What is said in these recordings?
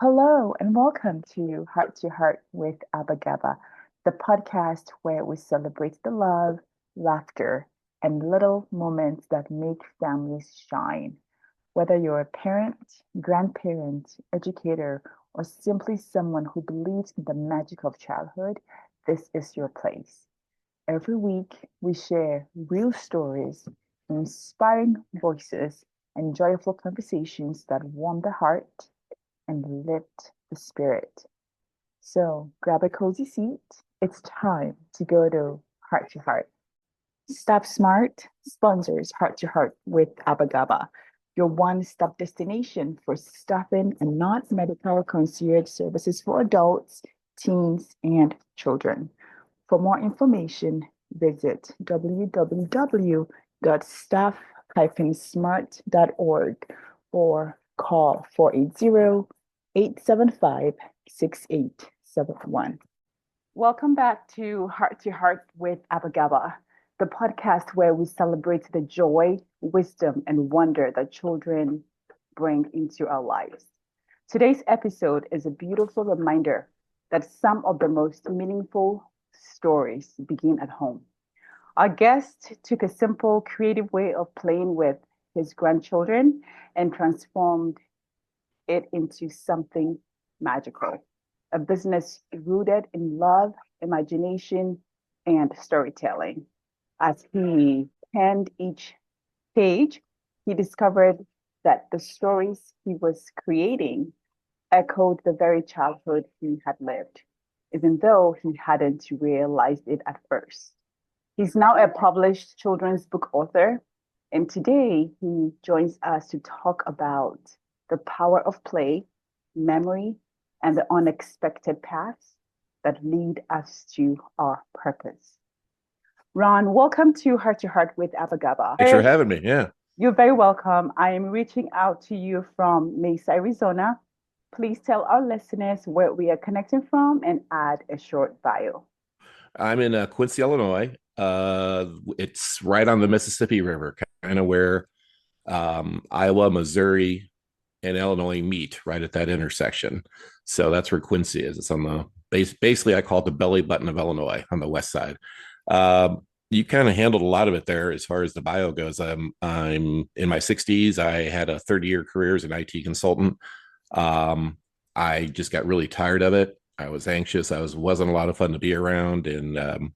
Hello and welcome to Heart with Abahaba, the podcast where we celebrate the love, laughter, and little moments that make families shine. Whether you're a parent, grandparent, educator, or simply someone who believes in the magic of childhood, this is your place. Every week, we share real stories, inspiring voices, and joyful conversations that warm the heart and lift the spirit. So grab a cozy seat. It's time to go to Heart. Stop Smart sponsors Heart to Heart with Abagaba, your one-stop destination for staffing and non-medical concierge services for adults, teens, and children. For more information, visit www.staff-smart.org or call 480-875-6871. Welcome back to Heart with Abagaba, the podcast where we celebrate the joy, wisdom, and wonder that children bring into our lives. Today's episode is a beautiful reminder that some of the most meaningful stories begin at home. Our guest took a simple, creative way of playing with his grandchildren and transformed it into something magical. A business rooted in love, imagination, and storytelling. As he penned each page, he discovered that the stories he was creating echoed the very childhood he had lived, even though he hadn't realized it at first. He's now a published children's book author, and today he joins us to talk about the power of play, memory, and the unexpected paths that lead us to our purpose. Ron, welcome to Heart with Abagaba. Thanks for having me. Yeah. You're very welcome. I am reaching out to you from Mesa, Arizona. Please tell our listeners where we are connecting from and add a short bio. I'm in Quincy, Illinois. It's right on the Mississippi River, kind of where Iowa, Missouri, and Illinois meet right at that intersection. So that's where Quincy is. It's on the basically, I call it the belly button of Illinois on the west side. You kind of handled a lot of it there as far as the bio goes. I'm in my 60s. I had a 30-year career as an IT consultant. I just got really tired of it. I was anxious. Wasn't a lot of fun to be around. And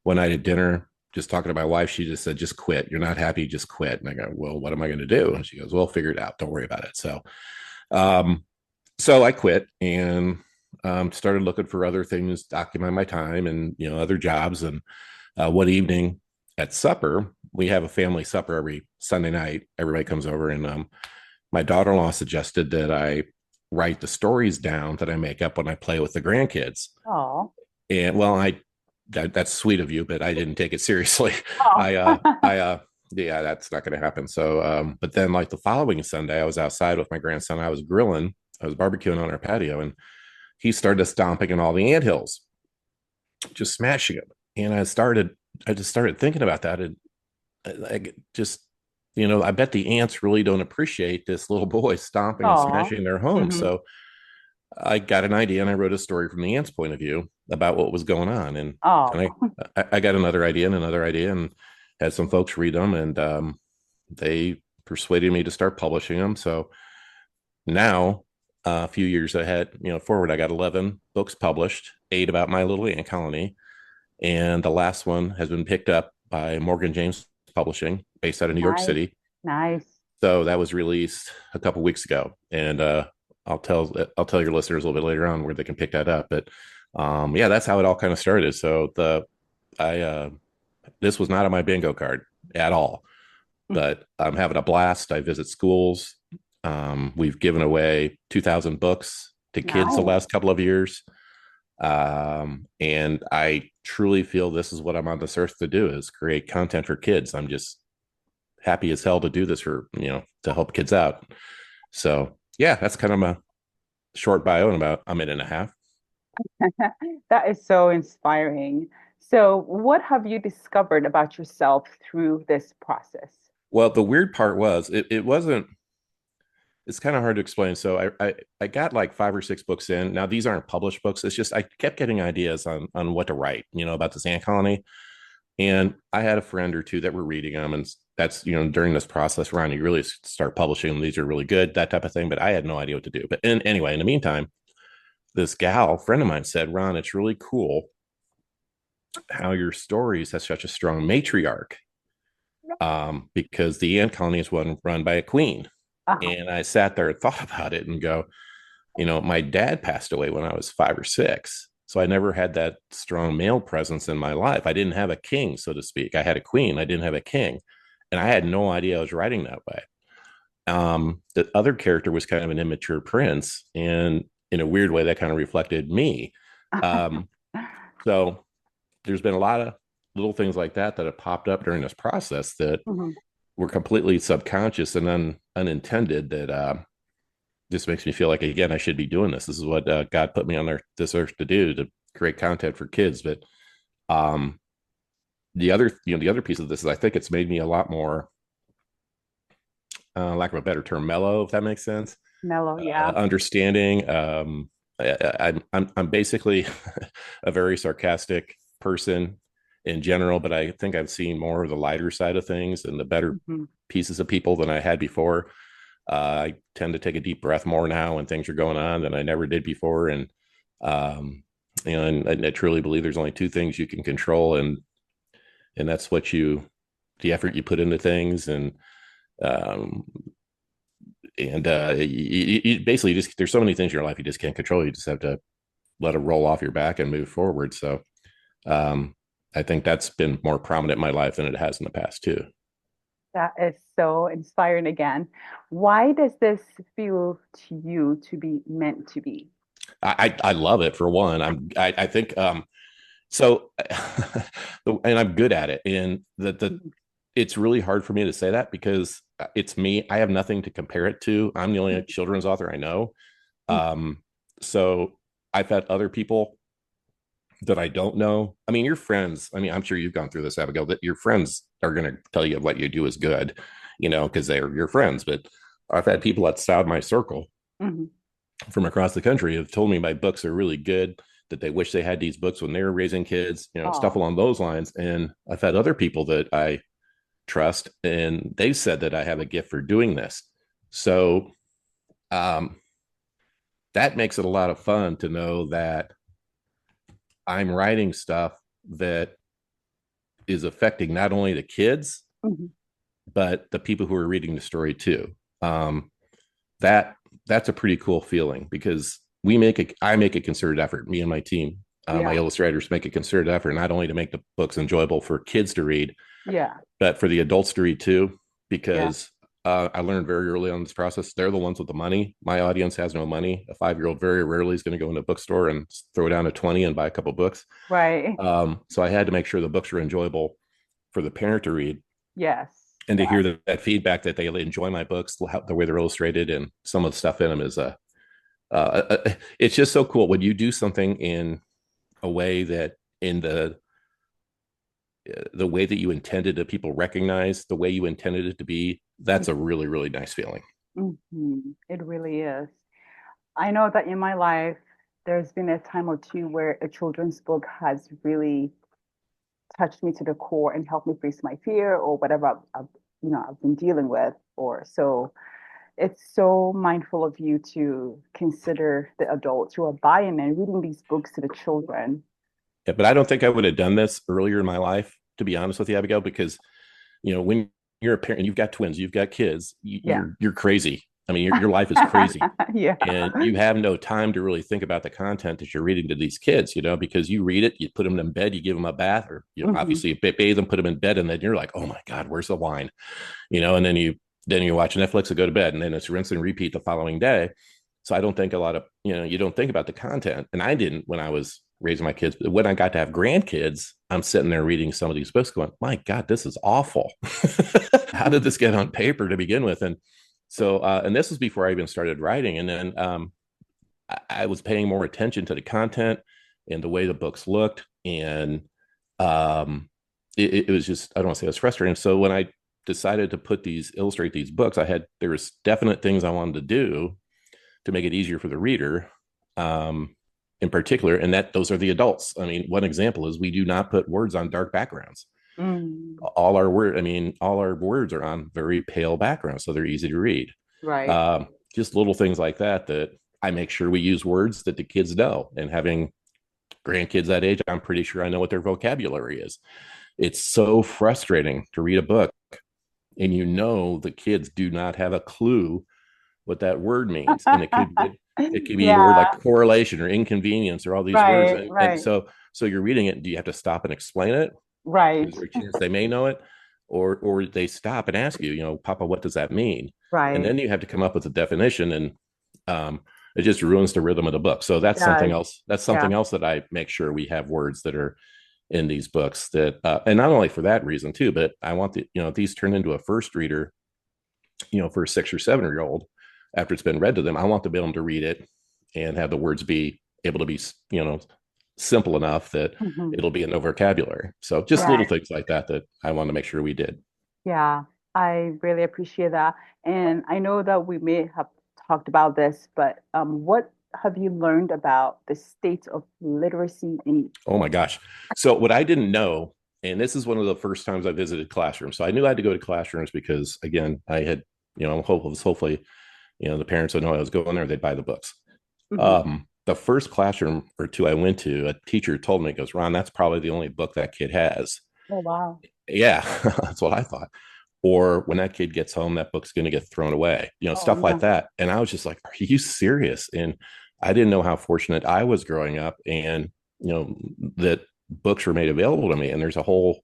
one night at dinner, just talking to my wife, she just said, "Just quit. You're not happy. Just quit." And I go, "Well, what am I going to do?" And she goes, "Well, figure it out. Don't worry about it." Um, so I quit and started looking for other things to occupy my time and other jobs. And one evening at supper, we have a family supper every Sunday night. Everybody comes over, and my daughter-in-law suggested that I write the stories down that I make up when I play with the grandkids. Oh, And well, that's sweet of you, but I didn't take it seriously. oh, I yeah, that's not going to happen. So, but then like the following Sunday, I was outside with my grandson. I was grilling, I was barbecuing on our patio, and he started stomping in all the anthills, just smashing them. And I just started thinking about that, and like just I bet the ants really don't appreciate this little boy stomping and oh. smashing their home. Mm-hmm. So I got an idea and I wrote a story from the ants' point of view about what was going on. And Oh, I got another idea and had some folks read them, and they persuaded me to start publishing them. So now, a few years ahead, forward, I got 11 books published, 8 about my little ant colony. And the last one has been picked up by Morgan James Publishing, based out of New York nice, City. nice. So that was released a couple weeks ago, and I'll tell your listeners a little bit later on where they can pick that up. But yeah, that's how it all kind of started. So I this was not on my bingo card at all, but I'm having a blast. I visit schools. We've given away 2,000 books to kids the Nice. last couple of years. And I truly feel this is what I'm on this earth to do, is create content for kids. I'm just happy as hell to do this for, to help kids out. So yeah, that's kind of my short bio in about a minute and a half. That is so inspiring. So, what have you discovered about yourself through this process? Well, the weird part was it wasn't it's kind of hard to explain. So I got like 5 or 6 books in. Now these aren't published books. It's just I kept getting ideas on what to write, about this ant colony. And I had a friend or two that were reading them, and that's during this process, Ron, you really start publishing them. These are really good, that type of thing. But I had no idea what to do. But anyway, in the meantime, this gal friend of mine said, Ron, it's really cool how your stories have such a strong matriarch, because the ant colony is one run by a queen. Uh-huh. And I sat there and thought about it and go, my dad passed away when I was 5 or 6. So I never had that strong male presence in my life. I didn't have a king, so to speak. I had a queen. I didn't have a king. And I had no idea I was writing that way. The other character was kind of an immature prince. And in a weird way, that kind of reflected me. Um, so there's been a lot of little things like that have popped up during this process that Mhm. were completely subconscious and unintended that this makes me feel like, again, I should be doing this. This is what God put me on this earth to do, to create content for kids. But um, the other piece of this is I think it's made me a lot more, lack of a better term, mellow, if that makes sense. Mellow, yeah. Understanding. I'm basically a very sarcastic person in general, but I think I've seen more of the lighter side of things and the better Mhm. pieces of people than I had before. I tend to take a deep breath more now when things are going on than I never did before. Um, and I truly believe there's only two things you can control, and that's the effort you put into things, um, you basically just there's so many things in your life you just can't control. You just have to let it roll off your back and move forward. So um, I think that's been more prominent in my life than it has in the past too. That is so inspiring again. Why does this feel to you to be meant to be? I love it for one. I think so, and I'm good at it. And the Mhm. it's really hard for me to say that because it's me. I have nothing to compare it to. I'm the only children's author I know. Mhm. Um, so I've had other people that I don't know. I mean, your friends, I mean, I'm sure you've gone through this, Abigail, that your friends are going to tell you what you do is good, because they're your friends. But I've had people outside my circle Mhm. from across the country have told me my books are really good, that they wish they had these books when they were raising kids, stuff Oh, along those lines. And I've had other people that I trust, and they've said that I have a gift for doing this. So um, that makes it a lot of fun to know that I'm writing stuff that is affecting not only the kids, mhm. but the people who are reading the story too. Um, that that's a pretty cool feeling because I make a concerted effort. Me and my team, my Yeah, illustrators make a concerted effort not only to make the books enjoyable for kids to read, yeah, but for the adults to read too. yeah. Because I learned very early on in this process, they're the ones with the money. My audience has no money. A 5-year-old very rarely is going to go into a bookstore and throw down a 20 and buy a couple books. Right. So I had to make sure the books were enjoyable for the parent to read Yes. and to Yeah. hear that feedback that they enjoy my books, the way they're illustrated, and some of the stuff in them is it's just so cool when you do something in a way that in the way that you intended it, people recognize the way you intended it to be. That's a really, really nice feeling. It really is. I know that in my life, there's been a time or two where a children's book has really touched me to the core and helped me face my fear or whatever I've been dealing with. Or so it's so mindful of you to consider the adults who are buying and reading these books to the children. Yeah, but I don't think I would have done this earlier in my life, to be honest with you, Abigail, because when you're a parent, you've got twins, you've got kids, Yeah. you're crazy. I mean, your life is crazy, Yeah. and you have no time to really think about the content that you're reading to these kids, because you read it, you put them in bed, you give them a bath, or Hmm. obviously you bathe them, put them in bed, and then you're like, oh my god, where's the wine? And then you watch Netflix and go to bed, and then it's rinse and repeat the following day. So I don't think a lot of you don't think about the content, and I didn't when I was raising my kids. But when I got to have grandkids, I'm sitting there reading some of these books, going, "My God, this is awful. How did this get on paper to begin with?" And so, and this was before I even started writing, and then I was paying more attention to the content and the way the books looked, and um, it was just I don't want to say it was frustrating. So when I decided to illustrate these books, there was definite things I wanted to do to make it easier for the reader, in particular, and those are the adults. I mean, one example is we do not put words on dark backgrounds. Mm, All our words are on very pale backgrounds, so they're easy to read. right. Um, just little things like that I make sure we use words that the kids know. And having grandkids that age, I'm pretty sure I know what their vocabulary is. It's so frustrating to read a book and the kids do not have a clue what that word means, and it could be a word like Yeah, correlation or inconvenience or all these words, right, and right, so you're reading it, and do you have to stop and explain it? right, Is there a chance they may know it, or they stop and ask you, Papa, what does that mean? And right. then you have to come up with a definition, and um, it just ruins the rhythm of the book. So that's something Does. else. That's Yeah. something else that I make sure we have words that are in these books that, and not only for that reason too, but I want these turned into a first reader, for a 6 or 7 year old. After it's been read to them, I want to be able to read it and have the words be able to be, simple enough that Mhm. it'll be in their vocabulary. So just little Right. things like that I want to make sure we did. Yeah, I really appreciate that. And I know that we may have talked about this, but what have you learned about the state of literacy in? Oh my gosh. So what I didn't know, and this is one of the first times I visited classrooms. So I knew I had to go to classrooms because again, I had, hopefully, the parents would know I was going there, they'd buy the books. Mhm. The first classroom or two I went to, a teacher told me, goes, Ron, that's probably the only book that kid has. Oh, wow. Yeah, that's what I thought. Or when that kid gets home, that book's going to get thrown away, Oh, stuff like no. that. And I was just like, are you serious? And I didn't know how fortunate I was growing up, and, that books were made available to me. And there's a whole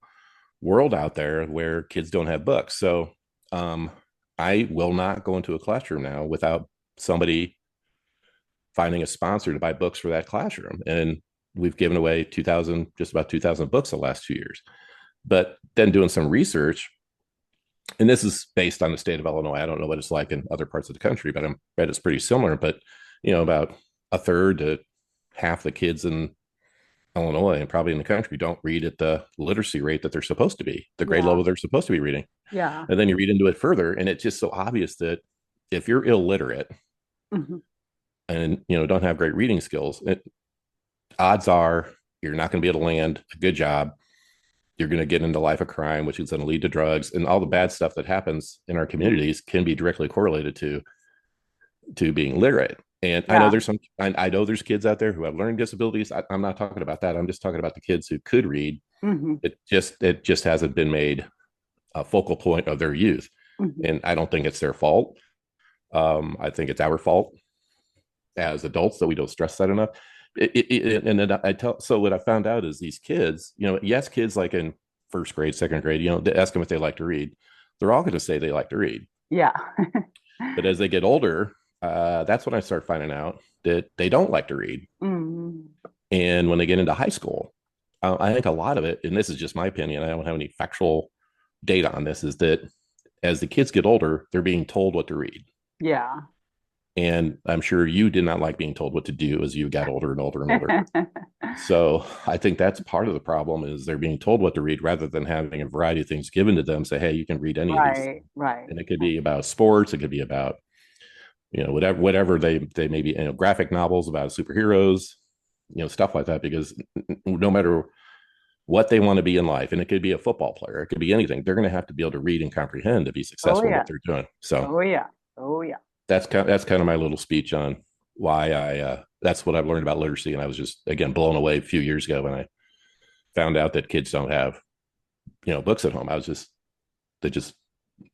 world out there where kids don't have books. So um, I will not go into a classroom now without somebody finding a sponsor to buy books for that classroom. And we've given away 2,000, just about 2,000 books the last 2 years. But then doing some research, and this is based on the state of Illinois. I don't know what it's like in other parts of the country, but I'm bet it's pretty similar. But about a third to half the kids in Illinois and probably in the country don't read at the literacy rate that they're supposed to be, the grade Yeah, level they're supposed to be reading. yeah. And then you read into it further, and it's just so obvious that if you're illiterate Mhm. and don't have great reading skills, odds are you're not going to be able to land a good job. You're going to get into life of crime, which is going to lead to drugs, and all the bad stuff that happens in our communities can be directly correlated to being literate. And I know Yeah. I know there's kids out there who have learning disabilities. I'm not talking about that. I'm just talking about the kids who could read. Hmm. It just hasn't been made a focal point of their youth, Hmm. and I don't think it's their fault. I think it's our fault as adults that we don't stress that enough. And then so what I found out is these kids, yes, kids like in first grade, second grade, they ask them if they like to read. They're all going to say they like to read. Yeah. But as they get older, that's when I start finding out that they don't like to read. Hmm. And when they get into high school, I think a lot of it, and this is just my opinion, I don't have any factual data on this, is that as the kids get older, they're being told what to read. Yeah. And I'm sure you did not like being told what to do as you got older and older and older. So I think that's part of the problem is they're being told what to read rather than having a variety of things given to them. Say, hey, you can read any of these Right, things. right. And it could be about sports. It could be about, whatever they may be, graphic novels about superheroes, stuff like that, because no matter what they want to be in life, and it could be a football player, it could be anything, they're going to have to be able to read and comprehend to be Oh successful in yeah. what they're doing. So Oh yeah. Oh yeah. that's kind of my little speech on why that's what I've learned about literacy. And I was just, again, blown away a few years ago when I found out that kids don't have, books at home. I was just, they just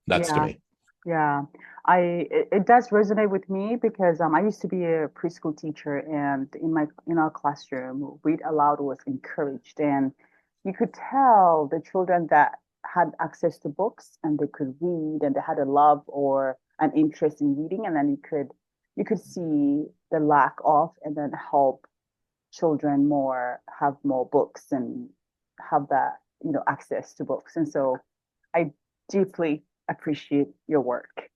nuts to Yeah. me. Yeah. It does resonate with me because I used to be a preschool teacher, and in our classroom read aloud was encouraged, and you could tell the children that had access to books and they could read and they had a love or an interest in reading, and then you could see the lack of, and then help children more have more books and have that access to books. And so I deeply appreciate your work.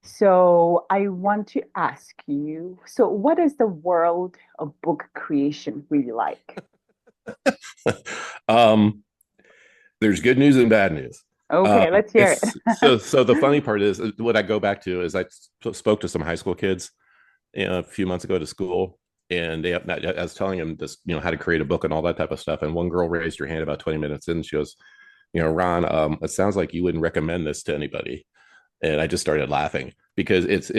So I want to ask you, so what is the world of book creation really like? um, there's good news and bad news. Okay, let's hear it. So the funny part is what I go back to is spoke to some high school kids, a few months ago to school, and I was telling them this, how to create a book and all that type of stuff. And one girl raised her hand about 20 minutes in. And she goes, Ron, it sounds like you wouldn't recommend this to anybody. And I just started laughing because it's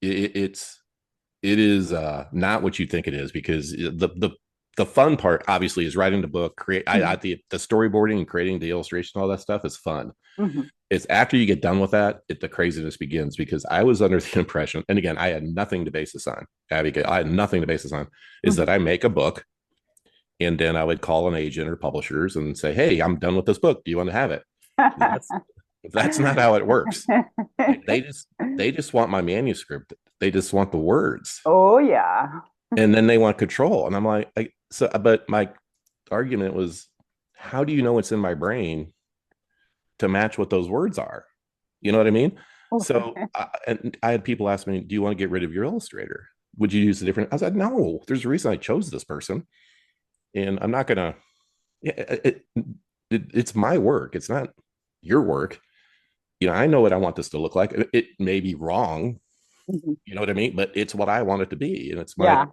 it is not what you think it is, because the fun part obviously is writing the book, the storyboarding and creating the illustration, all that stuff is fun. Mhm. It's after you get done with that, the craziness begins, because I was under the impression, and again, I had nothing to base this on, Abigail, I had nothing to base this on, is that Mhm. I make a book and then I would call an agent or publishers and say, hey, I'm done with this book. Do you want to have it? That's that's not how it works. They just they just want my manuscript. They just want the words. Oh yeah. And then they want control. And I'm like, but my argument was, how do you know what's in my brain to match what those words are? You know what I mean? So, and I had people ask me, do you want to get rid of your illustrator? Would you use a different? I said, no, there's a reason I chose this person. And I'm not going to, it's my work. It's not your work. I know what I want this to look like. It may be wrong. Mhm. You know what I mean? But it's what I want it to be. And Yeah,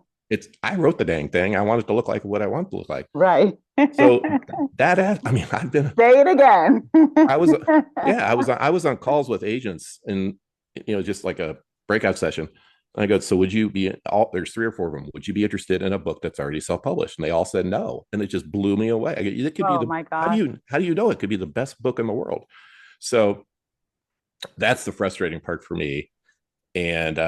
I wrote the dang thing. I want it to look like what I want it to look like. right. So I mean, Say it again. I was, yeah, I was on calls with agents, and, just like a breakout session. And I go, so would you be there's 3 or 4 of them. Would you be interested in a book that's already self-published? And they all said no. And it just blew me away. It could be Oh my how do gosh. you know it could be the best book in the world? So that's the frustrating part for me. And,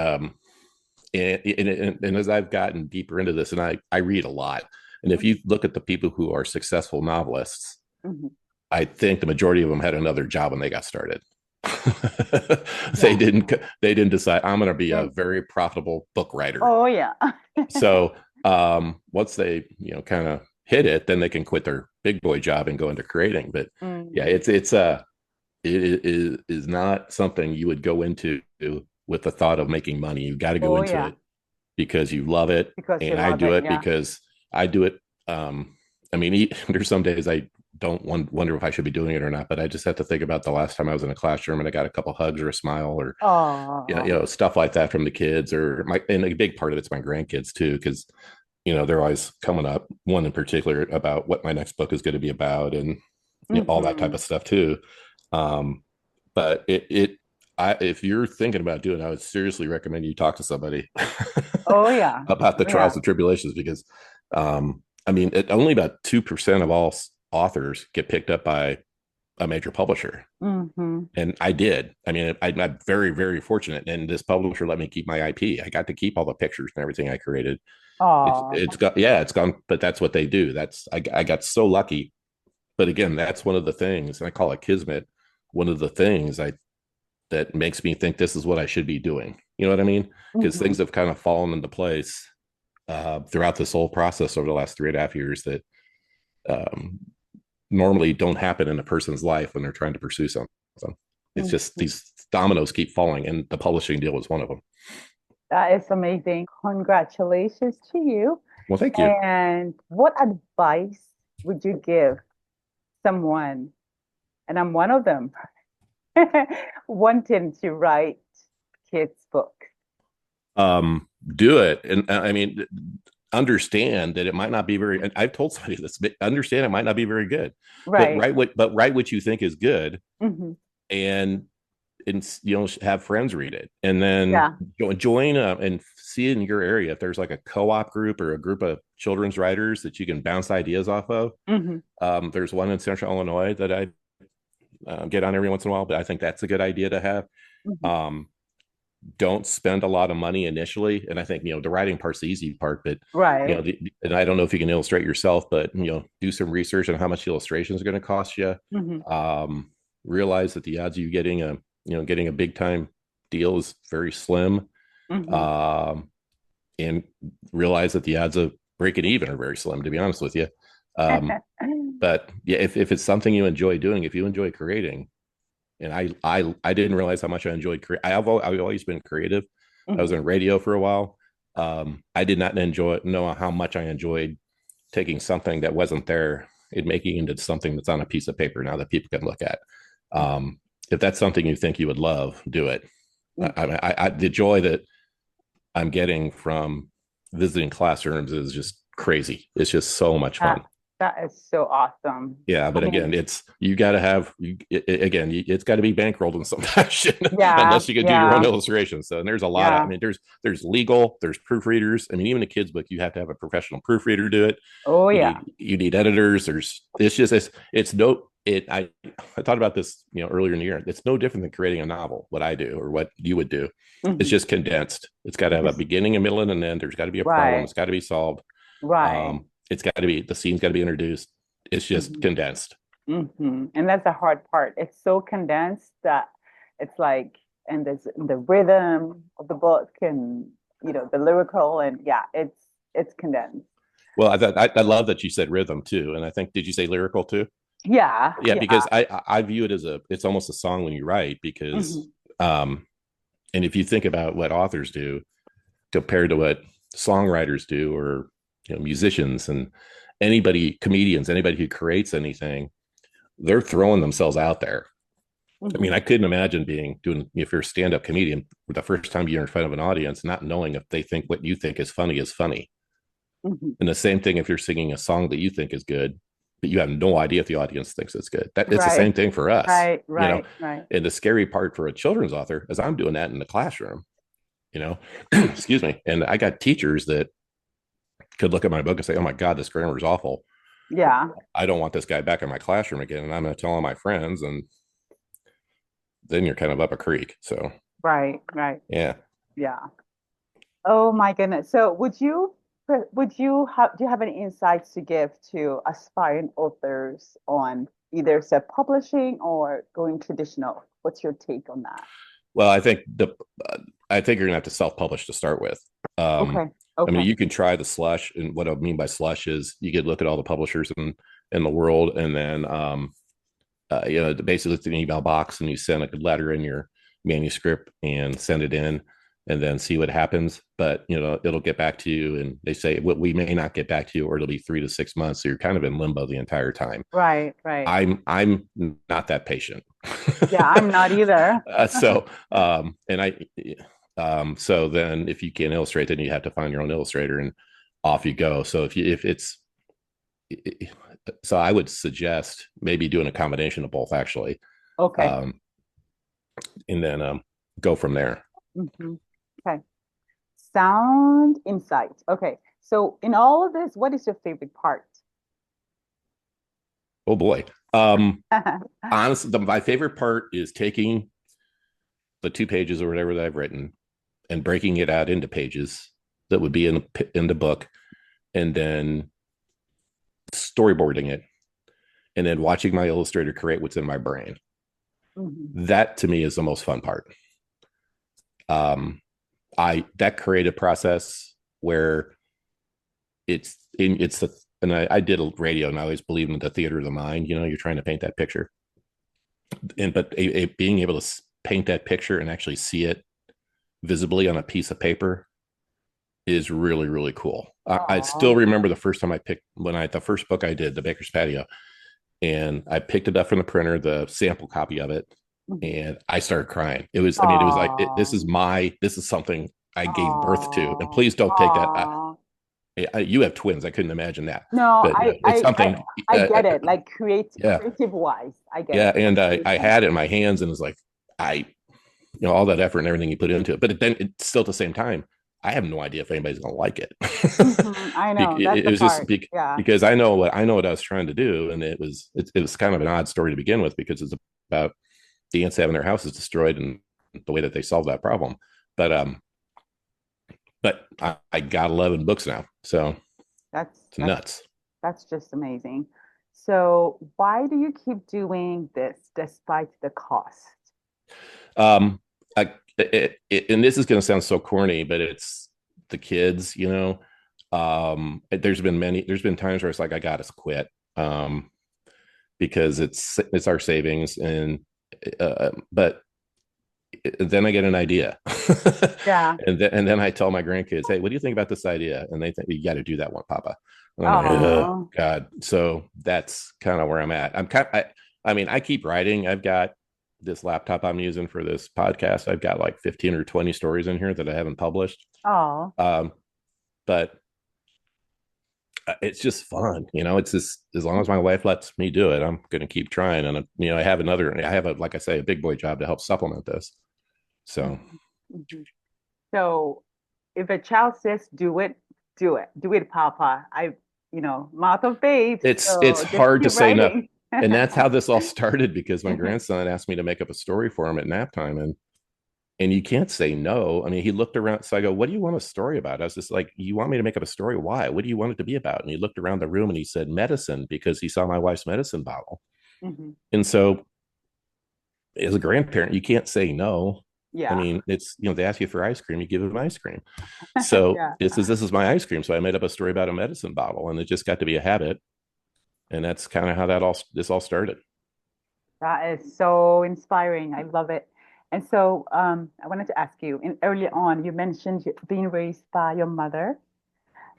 and as I've gotten deeper into this, and I read a lot, and if you look at the people who are successful novelists, Mhm. I think the majority of them had another job when they got started. they Yeah. didn't they didn't decide, I'm going to be a Then- very profitable book writer. Oh yeah. So once they kind of hit it, then they can quit their big boy job and go into creating. But yeah, Mm. it is not something you would go into with the thought of making money. You got to go Oh into yeah. it because you love it, Because you and I love do it. it Yeah. because I do it. I mean, there's some days I don't wonder if I should be doing it or not, but I just have to think about the last time I was in a classroom and I got a couple hugs or a smile, or Oh. stuff like that from the kids, or and a big part of it's my grandkids too, because they're always coming up, one in particular, about what my next book is going to be about, and all that type Hmm. of stuff too. um but if you're thinking about doing it, I would seriously recommend you talk to somebody Oh yeah. about the Oh yeah. trials and tribulations, because I mean, only about 2% of all authors get picked up by a major publisher. Hmm. And I did. I mean, I'm very, very fortunate. And this publisher let me keep my IP. I got to keep all the pictures and everything I created. It's Oh. got, yeah, it's gone, but that's what they do. I got so lucky. But again, that's one of the things, and I call it kismet. One of the things that makes me think this is what I should be doing. You know what I mean? Because Hmm. things have kind of fallen into place throughout this whole process over the last 3.5 years that um, normally don't happen in a person's life when they're trying to pursue something. It's just Hmm. these dominoes keep falling, and the publishing deal was one of them. That is amazing. Congratulations to you. Well, thank you. And what advice would you give someone, and I'm one of them, wanting to write kids' book? Do it, and I mean, understand that it might not be very. And I've told somebody this. Understand it might not be very good, but Right. write what you think is good, Hmm. and have friends read it, and then Yeah. join and see in your area if there's like a co-op group or a group of children's writers that you can bounce ideas off of. Hmm. There's one in Central Illinois that I get on every once in a while, but I think that's a good idea to have. Hmm. um, don't spend a lot of money initially, and I think the writing part's the easy part, but Right. and I don't know if you can illustrate yourself, but do some research on how much the illustration is going to cost you. Hmm. um, Realize that the odds of you getting a big time deal is very slim. Hmm. um, and realize that the odds of breaking even are very slim, to be honest with you. But yeah, if it's something you enjoy doing, if you enjoy creating, and I didn't realize how much I enjoyed I've always been creative. I was Hmm. in radio for a while. I did not know how much I enjoyed taking something that wasn't there and making it into something that's on a piece of paper now that people can look at. If that's something you think you would love, do it. The joy that I'm getting from visiting classrooms is just crazy. It's just so much That, fun. that is so awesome. Yeah, I but mean, again, it's you got to have again, it's got to be bankrolled in some fashion, yeah, unless you could do your own yeah, illustrations. So, and there's a lot of, I yeah. mean, there's legal, there's proofreaders. I mean, even a kid's book, you have to have a professional proofreader do it. Oh, yeah. You need editors. There's it's just it's no it I thought about this earlier in the year. It's no different than creating a novel. What I do or what you would do, it's Hmm. just condensed. It's got to have a Just beginning, a middle, and an end. There's got to be a problem. right, It's got to be solved. right. It's got to be the scene's got to be introduced. It's just Hmm. condensed. And that's the hard part. It's so condensed that it's like, and there's the rhythm of the book and, the lyrical and yeah, it's condensed. Well, I love that you said rhythm too, and I think did you say lyrical too? Yeah, Yeah, yeah. because I view it as it's almost a song when you write because Hmm. um, and if you think about what authors do compared to what songwriters do or musicians and anybody comedians anybody who creates anything, they're throwing themselves out there. I mean, Hmm. I couldn't imagine doing if you're a stand-up comedian the first time you're in front of an audience not knowing if they think what you think is funny. Hmm. And the same thing if you're singing a song that you think is good, but you have no idea if the audience thinks it's good. That it's the Right, same thing for us, right, right, right. And the scary part for a children's author is I'm doing that in the classroom, you know. Excuse me. And I got teachers that could look at my book and say, "Oh my God, this grammar is awful. Yeah, I don't want this guy back in my classroom again." And I'm going to tell all my friends, and then you're kind of up a creek. So right, right. yeah. Yeah. Oh my goodness. So do you have any insights to give to aspiring authors on either self-publishing or going traditional? What's your take on that? Well, I think you're gonna have to self-publish to start with. Um, Okay. I mean, Okay. you can try the slush, and what I mean by slush is you could look at all the publishers in the world, and then basically it's an email box, and you send a letter in your manuscript and send it in, and then see what happens. But it'll get back to you, and they say well, we may not get back to you, or it'll be 3 to 6 months. So you're kind of in limbo the entire time. Right, right. I'm not that patient. Yeah, I'm not either. So and I so then if you can't illustrate, then you have to find your own illustrator and off you go. So if it's so I would suggest maybe doing a combination of both actually. Okay. Um and then go from there. Hmm. Okay. Sound insight. Okay. So in all of this, what is your favorite part? Oh boy. Honestly, my favorite part is taking the 2 pages or whatever that I've written and breaking it out into pages that would be in the book, and then storyboarding it, and then watching my illustrator create what's in my brain. Hmm. That to me is the most fun part. Um, I that creative process where it's the and I did a radio and I always believed in the theater of the mind. You're trying to paint that picture, and but being able to paint that picture and actually see it visibly on a piece of paper is really really cool. I still Oh. remember the first time I picked the first book I did, The Baker's Patio, and I picked it up from the printer, the sample copy of it, Mhm. and I started crying. I mean, it was like Oh. this is something I gave birth to, and Oh. please don't take that. Oh. You have twins. I couldn't imagine that, No, but it's something. I get it. Like Yeah, creative wise, I get yeah, it. and I Creative. had it in my hands, and it's like I, all that effort and everything you put into it, but then it's still at the same time. I have no idea if anybody's going to like it. I know. That's It the was just part. Yeah. because I know what I was trying to do, and it was kind of an odd story to begin with because it's about the ants having their houses destroyed and the way that they solved that problem. But I got 11 books now, so That's it's nuts. that's just amazing. So why do you keep doing this despite the cost? Um, and this is going to sound so corny, but it's the kids. There's been times where it's like I got to quit because it's our savings, and but then I get an idea, Yeah. and then I tell my grandkids, "Hey, what do you think about this idea?" And they think you got to do that one, Papa. And I'm like, oh Oh, God. So that's kind of where I'm at. I mean, I keep writing. I've got this laptop I'm using for this podcast. I've got like 15 or 20 stories in here that I haven't published. oh. Um, but it's just fun, it's just as long as my wife lets me do it, I'm going to keep trying. And I have like I say, a big boy job to help supplement this. So Mhm, mhm. So if a child says do it, do it. Do it, Papa. Mouth of babes. it's So just hard to keep say no. writing. And that's how this all started, because my grandson asked me to make up a story for him at nap time, and you can't say no. I mean, he looked around. So I go, what do you want a story about? I was just like, you want me to make up a story? Why? What do you want it to be about? And he looked around the room and he said medicine, because he saw my wife's medicine bottle. Mhm. And so as a grandparent, you can't say no. I Yeah. mean, they ask you for ice cream, you give them ice cream. So Yeah. this is my ice cream. So I made up a story about a medicine bottle, and it just got to be a habit. And that's kind of how this all started. That is so inspiring. I love it. And so I wanted to ask you, early on, you mentioned being raised by your mother.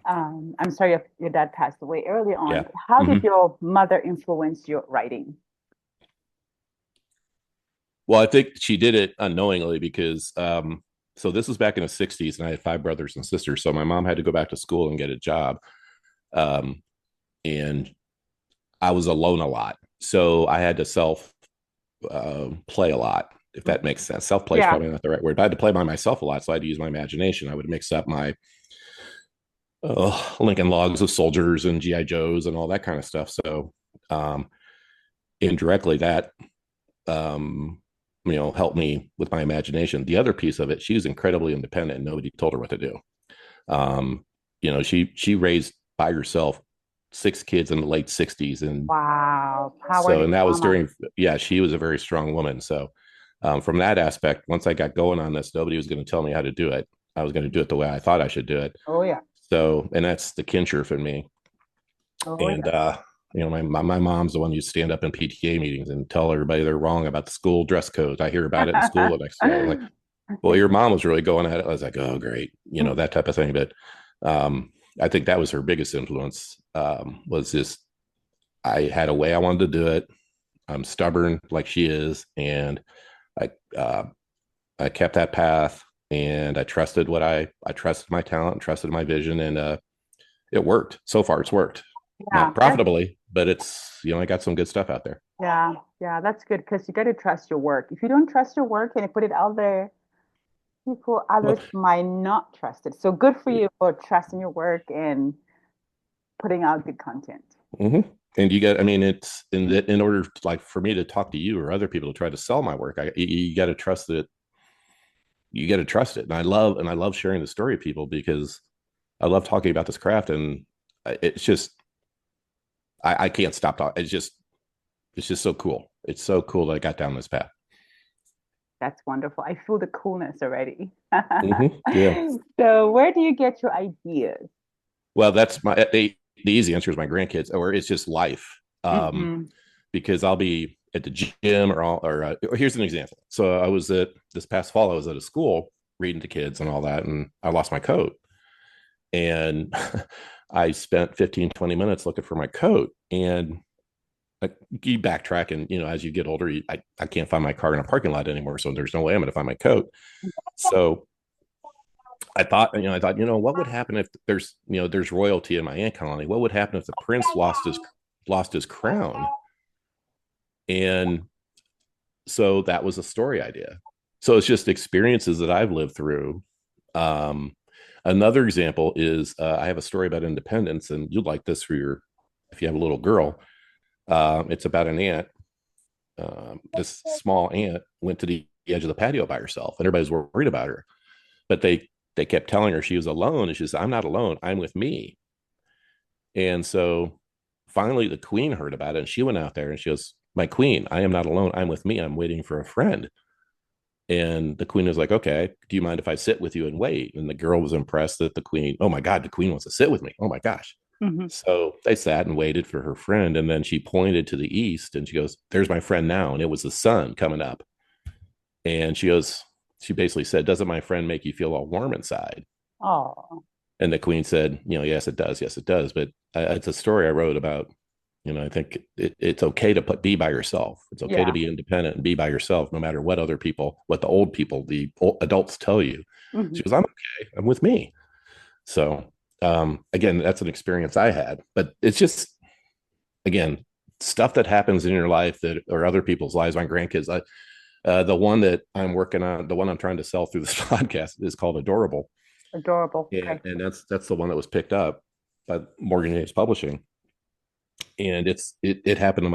I'm sorry if your dad passed away early on, Yeah. but how did Hmm. your mother influence your writing? Well, I think she did it unknowingly, because so this was back in the 60s, and I had five brothers and sisters. So my mom had to go back to school and get a job. Um, and I was alone a lot. So I had to self play a lot, if that makes Mhm. sense. Self play is Yeah. probably not the right word, but I had to play by myself a lot. So I had to use my imagination. I would mix up my Lincoln Logs of soldiers and GI Joes and all that kind of stuff. So um, indirectly, that um, helped me with my imagination. The other piece of it, she was incredibly independent, and nobody told her what to do. Um, she raised by herself six kids in the late 60s, and Wow. Power so, to and that was mama. during, yeah, she was a very strong woman. So from that aspect, once I got going on this, nobody was going to tell me how to do it. I was going to do it the way I thought I should do it. Oh yeah. So, and that's the Kinscherf in me. Oh And yeah. my mom's the one who stand up in PTA meetings and tell everybody they're wrong about the school dress codes. I hear about it in school the next day. I'm like, well, your mom was really going at it. I was like, oh, great, that type of thing. But um, I think that was her biggest influence. Was just I had a way I wanted to do it. I'm stubborn like she is, and I I kept that path, and I trusted my talent and trusted my vision, and it worked. So far, it's worked. Yeah. Not profitably, but it's I got some good stuff out there. Yeah, that's good because you got to trust your work. If you don't trust your work and you put it out there, Well, others might not trust it. So good for you for trusting your work and putting out good content. mm-hmm. And I mean, it's in order to, like, for me to talk to you or other people to try to sell my work, you got to trust that. You got to trust it. And I love sharing the story of people, because I love talking about this craft, and it's just I can't stop talking. It's just so cool. It's so cool that I got down this path. That's wonderful. I feel the coolness already. Mm-hmm. Yeah. So where do you get your ideas? Well, that's the easy answer is my grandkids, or it's just life. Hmm. Because I'll be at the gym, or here's an example. So I was at this past fall, I was at a school reading to kids and all that, and I lost my coat. And I spent 15-20 minutes looking for my coat. And you backtrack, and as you get older, I can't find my car in a parking lot anymore. So there's no way I'm going to find my coat. So I thought, what would happen if there's royalty in my ant colony? What would happen if the prince lost his crown? And so that was a story idea. So it's just experiences that I've lived through. Um, Another example is I have a story about independence, and you'd like this for if you have a little girl. It's about an ant. This small ant went to the edge of the patio by herself, and everybody's worried about her. But they kept telling her she was alone, and she said, "I'm not alone. I'm with me." And so finally, the queen heard about it, and she went out there and she goes, "My queen, I am not alone. I'm with me. I'm waiting for a friend." And the queen was like, "Okay, do you mind if I sit with you and wait?" And the girl was impressed that the queen, oh my God, the queen wants to sit with me. Oh my gosh. Hmm. So they sat and waited for her friend. And then she pointed to the east and she goes, "There's my friend now." And it was the sun coming up. And she basically said, "Doesn't my friend make you feel all warm inside?" Oh. And the queen said, yes, it does. Yes, it does. But it's a story I wrote about, I think it's okay to be by yourself. It's okay to Yeah. be independent and be by yourself, no matter what other people, what the old people, the old adults tell you. She Hmm. goes, I'm okay. I'm with me. So, again, that's an experience I had, but it's just, again, stuff that happens in your life that, or other people's lives, my grandkids, the one that I'm working on, the one I'm trying to sell through this podcast is called Adorable. Adorable. And, Okay. and that's the one that was picked up by Morgan James Publishing. And it happened to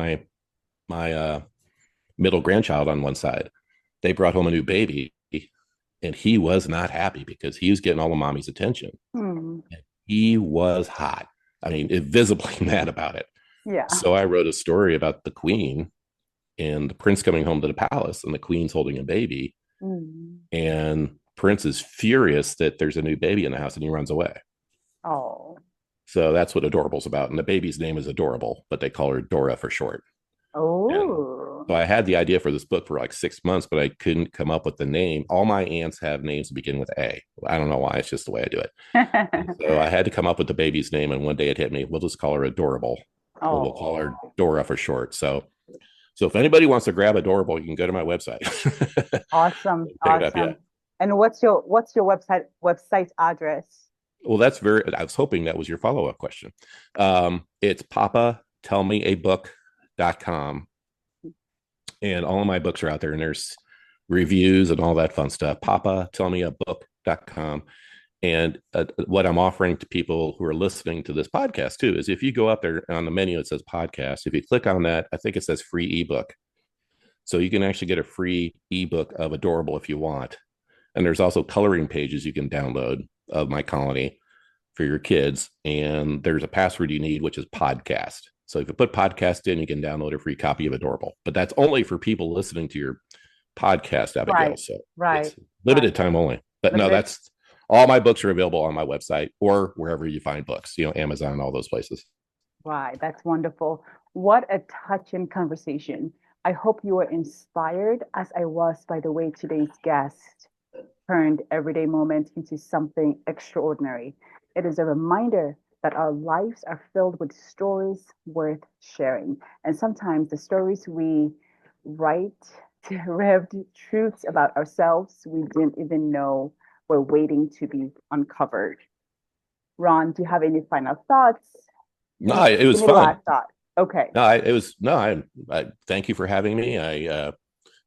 my middle grandchild on one side. They brought home a new baby, and he was not happy because he was getting all the mommy's attention. Hmm. And he was hot. I mean, visibly mad about it. Yeah. So I wrote a story about the queen and the prince coming home to the palace, and the queen's holding a baby, Mm. and Prince is furious that there's a new baby in the house, and he runs away. Oh. So that's what Adorable's about. And the baby's name is Adorable, but they call her Dora for short. And Oh. so I had the idea for this book for like 6 months, but I couldn't come up with the name. All my aunts have names that begin with A. I don't know why. It's just the way I do it. And so I had to come up with the baby's name. And one day it hit me. We'll just call her Adorable. We'll call her Oh. Dora for short. So if anybody wants to grab Adorable, you can go to my website. Awesome. Pick it up. Yeah. Awesome. And what's your website address? Well, I was hoping that was your follow up question. It's papatellmeabook.com. And all of my books are out there, and there's reviews and all that fun stuff. Papatellmeabook.com. And what I'm offering to people who are listening to this podcast too is if you go up there on the menu, it says podcast. If you click on that, I think it says free ebook. So you can actually get a free ebook of Adorable if you want. And there's also coloring pages you can download of my colony for your kids. And there's a password you need, which is podcast. So if you put podcast in, you can download a free copy of Adorable. But that's only for people listening to your podcast, Abigail. Right. So Right. it's Right. limited time only. But no, Limited. that's all my books are available on my website or wherever you find books, Amazon, all those places. Right. That's wonderful. What a touching conversation. I hope you were inspired as I was by the way today's guest turned everyday moments into something extraordinary. It is a reminder that our lives are filled with stories worth sharing. And sometimes the stories we write derived truths about ourselves we didn't even know were waiting to be uncovered. Ron, do you have any final thoughts? No, it was Any fun. last thought? Okay. No, it was no. I thank you for having me. It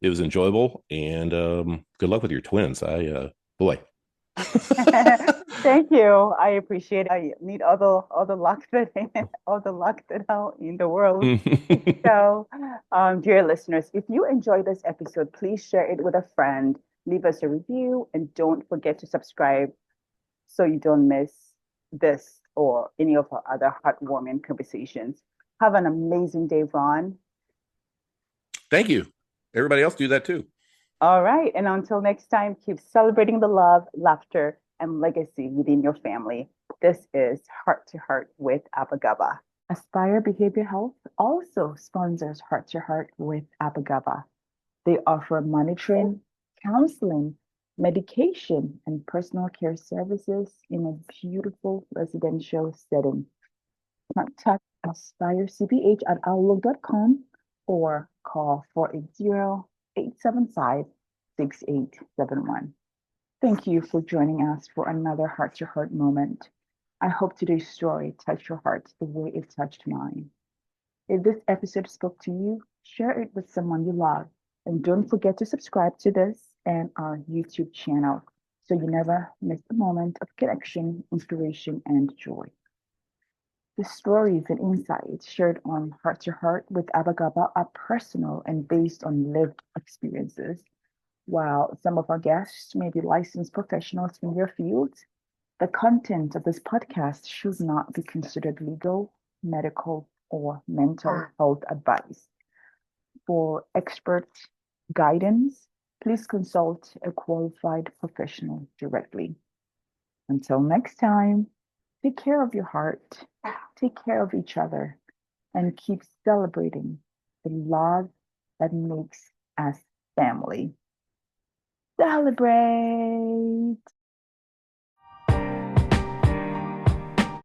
was enjoyable, and good luck with your twins. Boy. Thank you. I appreciate it. I need all the luck that all the luck that out in the world. So, dear listeners, if you enjoyed this episode, please share it with a friend, leave us a review, and don't forget to subscribe so you don't miss this or any of our other heartwarming conversations. Have an amazing day, Ron. Thank you. Everybody else do that too. All right. And until next time, keep celebrating the love, laughter, and legacy within your family. This is Heart to Heart with Abahaba. Aspire Behavior Health also sponsors Heart to Heart with Abahaba. They offer monitoring, counseling, medication, and personal care services in a beautiful residential setting. Contact Aspire CBH at outlook.com or call 480-875-6871. Thank you for joining us for another heart to heart moment. I hope today's story touched your heart the way it touched mine. If this episode spoke to you, share it with someone you love. And don't forget to subscribe to this and our YouTube channel so you never miss a moment of connection, inspiration, and joy. The stories and insights shared on Heart to Heart with Abahaba are personal and based on lived experiences. While some of our guests may be licensed professionals in their fields, the content of this podcast should not be considered legal, medical, or mental health advice. For expert guidance, please consult a qualified professional directly. Until next time, take care of your heart, take care of each other, and keep celebrating the love that makes us family. Celebrate!